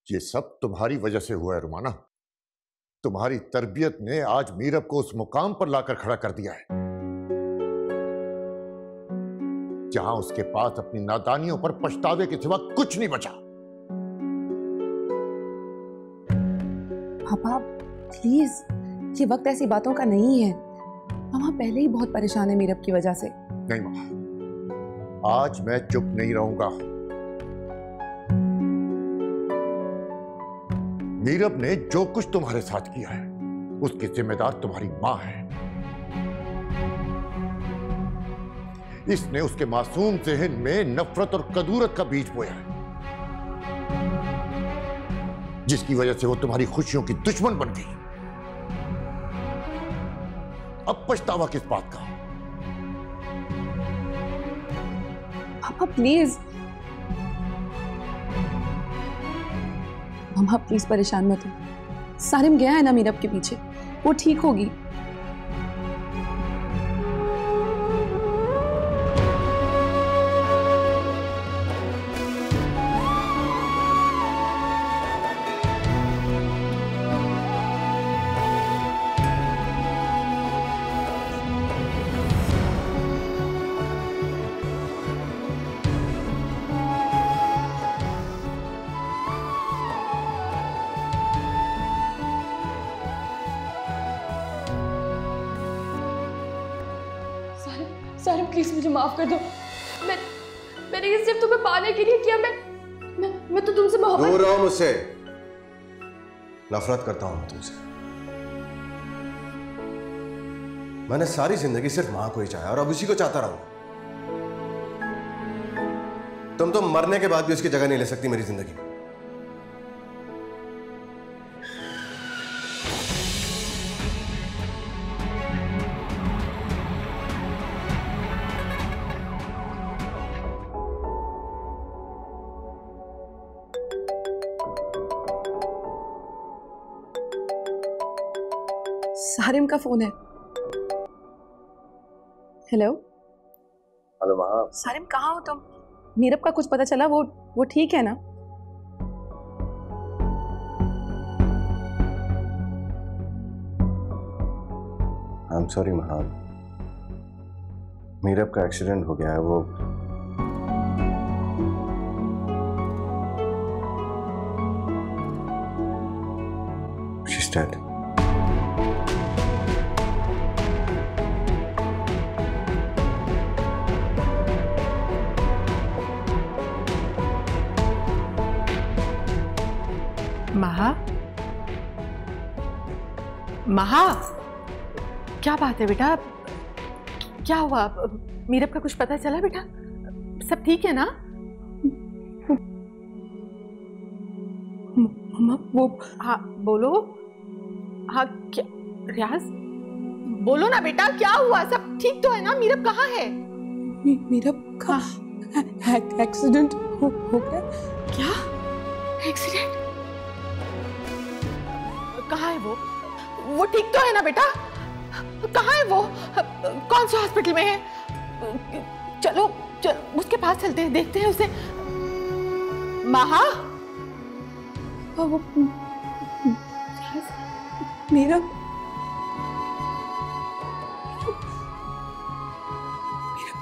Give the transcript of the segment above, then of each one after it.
ये सब तुम्हारी वजह से हुआ है रुमाना। तुम्हारी तरबियत ने आज मीरब को उस मुकाम पर लाकर खड़ा कर दिया है जहां उसके पास अपनी नादानियों पर पछतावे के सिवा कुछ नहीं बचा। पापा प्लीज, ये वक्त ऐसी बातों का नहीं है। मामा पहले ही बहुत परेशान है मीरब की वजह से। नहीं मामा, आज मैं चुप नहीं रहूंगा। मीरब ने जो कुछ तुम्हारे साथ किया है उसकी जिम्मेदार तुम्हारी मां है। इसने उसके मासूम ज़हन में नफरत और कदूरत का बीज बोया है, जिसकी वजह से वो तुम्हारी खुशियों की दुश्मन बन गई। अब पछतावा किस बात का? पापा प्लीज, मम्मा प्लीज परेशान मत हो। सारिम गया है ना मीरब के पीछे, वो ठीक होगी। सारिम प्लीज मुझे माफ कर दो। मैंने ये सिर्फ तुम्हें पाने के लिए किया। मैं तो तुमसे मोहब्बत। दूर रहो मुझसे, नफरत करता हूं तुमसे। मैंने सारी जिंदगी सिर्फ मां को ही चाहा और अब उसी को चाहता रहूंगा। तुम तो मरने के बाद भी उसकी जगह नहीं ले सकती मेरी जिंदगी में। सारिम का फोन है। हेलो हेलो मां। सारिम कहाँ हो तुम? मीरब का कुछ पता चला? वो ठीक है ना? आई एम सॉरी मां, मीरब का एक्सीडेंट हो गया है। वो शी इज डेड। महा, क्या बात है बेटा? क्या हुआ? मीरब का कुछ पता चला बेटा? सब ठीक है ना? मम्मा वो, हाँ बोलो। हाँ क्या रियाज, बोलो ना बेटा, क्या हुआ? सब ठीक तो है ना? मीरब कहाँ है? मीरब का एक्सीडेंट हो गया। क्या एक्सीडेंट? कहाँ है वो? वो ठीक तो है ना बेटा? कहाँ है वो? कौन से हॉस्पिटल में है? चलो उसके पास चलते हैं, देखते हैं उसे। महा, वो मीरब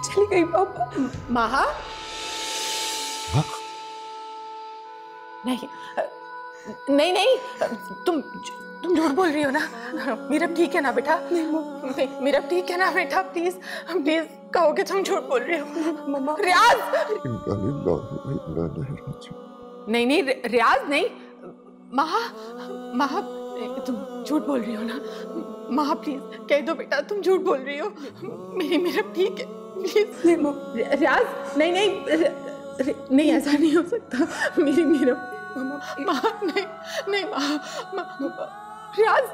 चली गई पापा। महा नहीं, तुम झूठ बोल रही हो ना? मीरब ठीक है ना बेटा? नहीं, मीरब ठीक है ना बेटा? प्लीज कहोगे तुम झूठ बोल रही हो? मम्मा रियाज, नहीं रियाज नहीं। महा तुम झूठ बोल रही हो ना? महा प्लीज कह दो बेटा तुम झूठ बोल रही हो। मेरी मीरब ठीक है प्लीज। रियाज नहीं ऐसा नहीं हो सकता। मेरी मीरब नहीं रियाज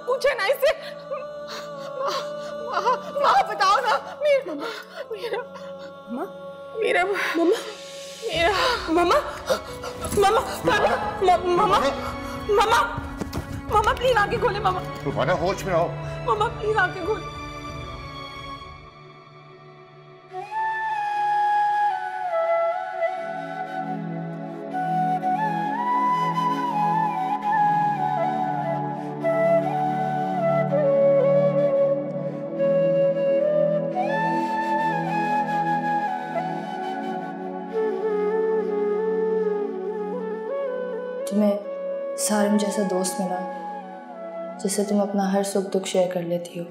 पूछे ना इससे। माँ बताओ ना। मम्मा प्लीज आंखें खोले। मम्मा तुम्हारा होश में आओ। मम्मा प्लीज आंखें खोले। सारिम जैसा दोस्त मिला जिससे तुम अपना हर सुख दुख शेयर कर लेती हो।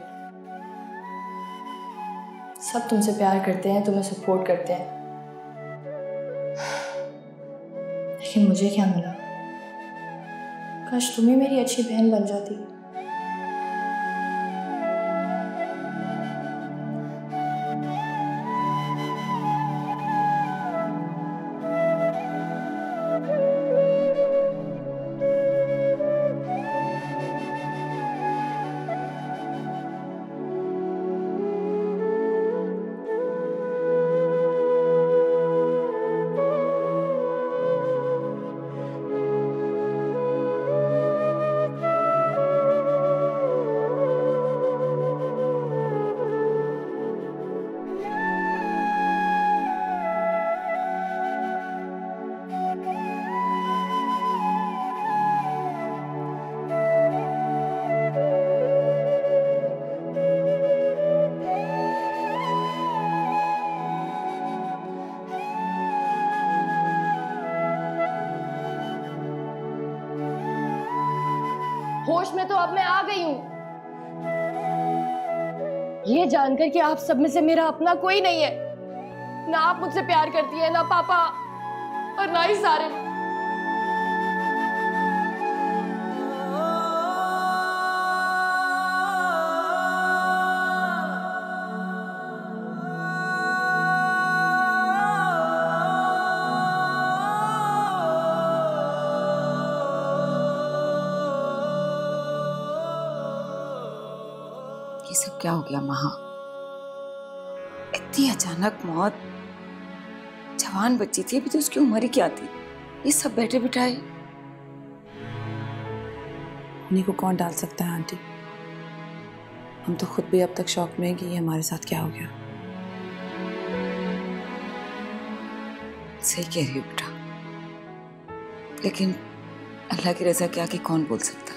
सब तुमसे प्यार करते हैं, तुम्हें सपोर्ट करते हैं, लेकिन मुझे क्या मिला? काश तुम ही मेरी अच्छी बहन बन जाती। होश में तो अब मैं आ गई हूं, ये जानकर कि आप सब में से मेरा अपना कोई नहीं है। ना आप मुझसे प्यार करती है, ना पापा, और ना ही सारिम। ये सब क्या हो गया महा? इतनी अचानक मौत। जवान बच्ची थी, अभी तो उसकी उम्र ही क्या थी? ये सब बैठे बिठाए। उन्हीं को कौन डाल सकता है आंटी? हम तो खुद भी अब तक शौक में हैं कि ये हमारे साथ क्या हो गया। सही कह रही हो बेटा, लेकिन अल्लाह की रजा क्या कि कौन बोल सकता।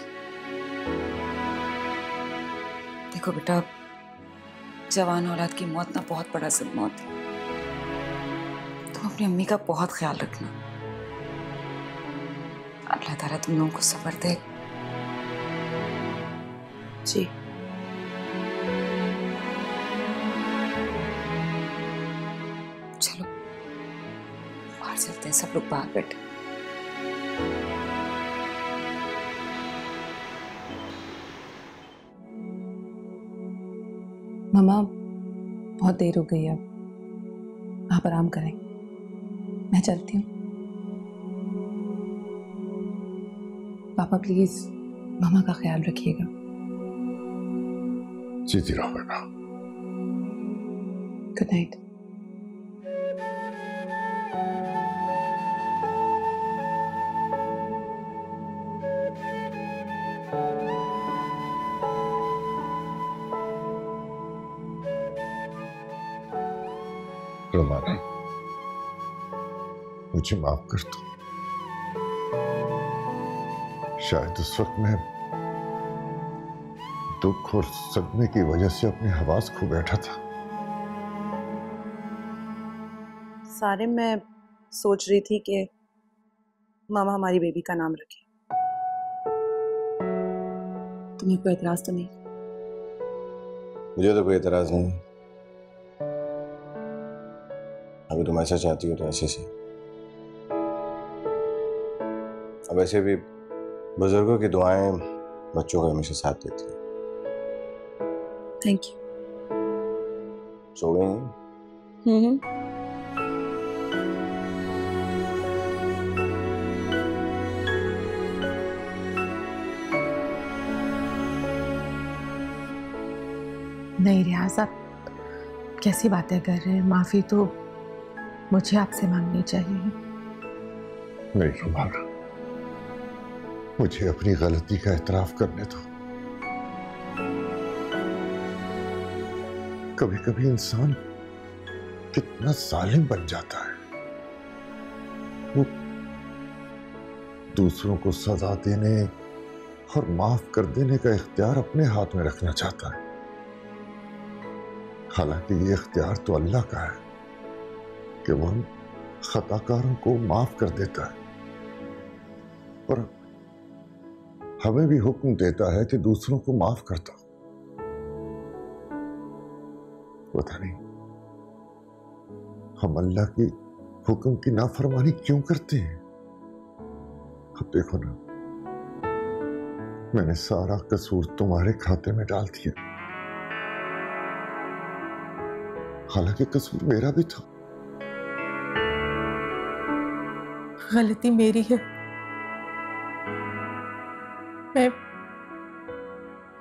देखो बेटा, जवान औलाद की मौत ना बहुत बड़ा सदमा होती है। तुम अपनी अम्मी का बहुत ख्याल रखना। अल्लाह ताला तुम लोगों को सब्र दे। जी। चलो बाहर चलते हैं, सब लोग बाहर बैठे। मम्मा, बहुत देर हो गई है, अब आप आराम करें, मैं चलती हूँ। पापा प्लीज मामा का ख्याल रखिएगा। जीती रहो बेटा। Good night. रोमाना, मुझे माफ कर दो। शायद उस वक्त मैं दुख और सदमे की वजह से अपने हवास खो बैठा था। सारे मैं सोच रही थी कि मामा हमारी बेबी का नाम रखे। तुम्हें कोई एतराज तो नहीं? मुझे तो कोई एतराज नहीं। अभी तुम ऐसा चाहती हो तो ऐसे से। अब ऐसे भी बुजुर्गों की दुआएं बच्चों का हमेशा साथ देती हैं। Thank you. सो गई? नहीं रियाज, आप कैसी बातें कर रहे हैं? माफी तो मुझे आपसे मांगनी चाहिए। नहीं रोमाना, मुझे अपनी गलती का एतराफ करने दो। कभी कभी इंसान कितना जालिम बन जाता है। वो दूसरों को सजा देने और माफ कर देने का इख्तियार अपने हाथ में रखना चाहता है। हालांकि ये इख्तियार तो अल्लाह का है कि वो खताकारों को माफ कर देता है, हमें भी हुक्म देता है कि दूसरों को माफ करता। पता नहीं हम अल्लाह की हुक्म की नाफरमानी क्यों करते हैं। अब देखो ना, मैंने सारा कसूर तुम्हारे खाते में डाल दिया, हालांकि कसूर मेरा भी था। गलती मेरी है। मैं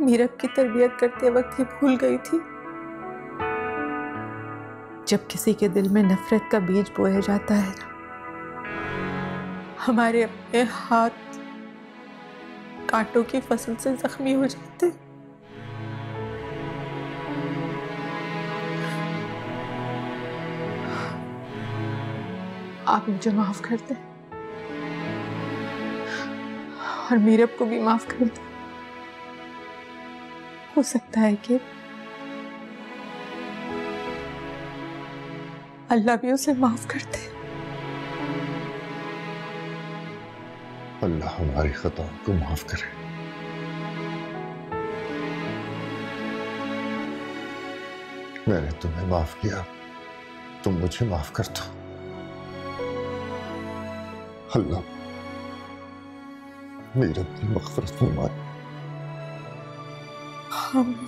मीरब की तरबियत करते वक्त ये भूल गई थी, जब किसी के दिल में नफरत का बीज बोया जाता है ना, हमारे अपने हाथ कांटों की फसल से जख्मी हो जाते। आप मुझे माफ कर दें और मीरब को भी माफ कर दें। हो सकता है कि अल्लाह भी उसे माफ कर दे। अल्लाह हमारी खताओं को माफ करे। मैंने तुम्हें माफ किया, तुम मुझे माफ कर दो। अल्लाह मीरब की मग़फ़िरत फरमाए। आमीन।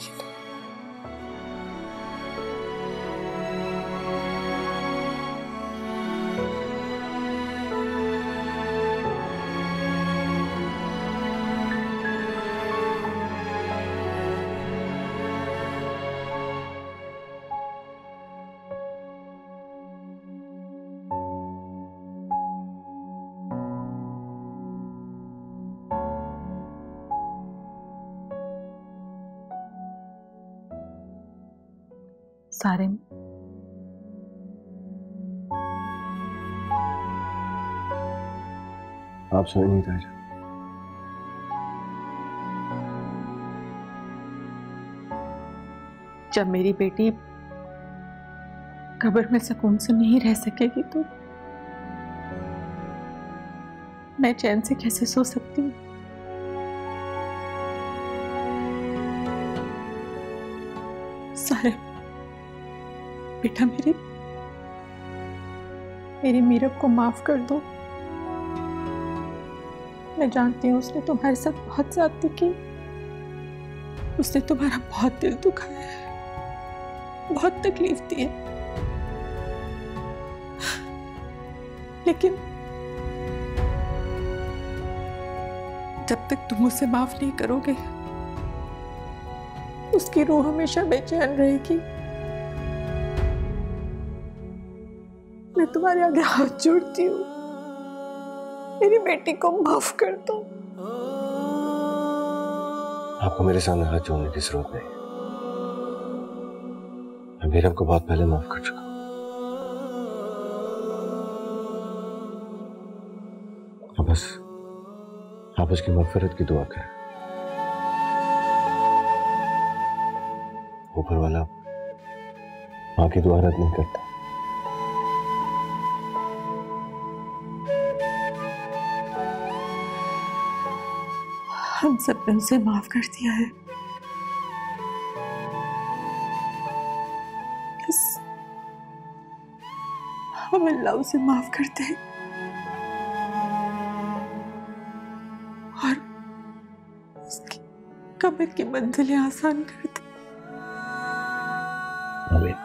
सारिम, आप सोए नहीं ताजा? जब मेरी बेटी कब्र में सुकून से नहीं रह सकेगी तो मैं चैन से कैसे सो सकती हूँ। सारिम बेटा, मेरी मीरब को माफ कर दो। मैं जानती हूँ उसने तुम्हारे साथ बहुत ज्यादती की, उसने तुम्हारा बहुत दिल दुखाया है, बहुत तकलीफ दी है, लेकिन जब तक तुम उसे माफ नहीं करोगे उसकी रूह हमेशा बेचैन रहेगी। मैं तुम्हारे आगे हाथ जोड़ती हूँ, मेरी बेटी को माफ कर दो। आपको मेरे सामने हाथ जोड़ने की जरूरत नहीं, मैं मीरब को बहुत पहले माफ कर चुका हूं। आप उसकी मग़फ़िरत की दुआ करें। ऊपर वाला मां की दुआ रद्द नहीं करता। हम सब ने उसे माफ कर दिया है, बस हम अल्लाह उसे माफ करते हैं और उसकी कब्र की मंजिलें आसान करते हैं। आमीन।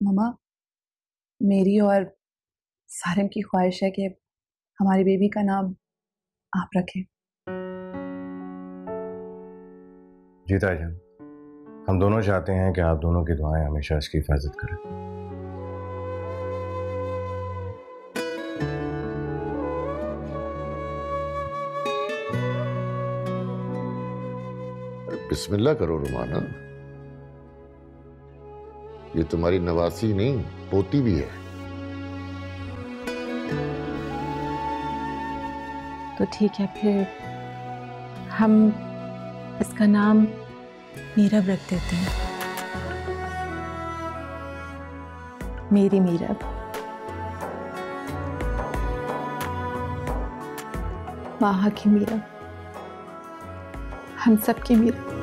मम्मा, मेरी और सारिम की ख्वाहिश है कि हमारी बेबी का नाम आप रखें। जी ताईजान, हम दोनों चाहते हैं कि आप दोनों की दुआएं हमेशा इसकी हिफाजत करें। बिस्मिल्लाह करो रुमाना, ये तुम्हारी नवासी नहीं पोती भी है। तो ठीक है, फिर हम इसका नाम मीरब रख देते हैं। मेरी मीरब, माहा की मीरब, हम सब की मीरब।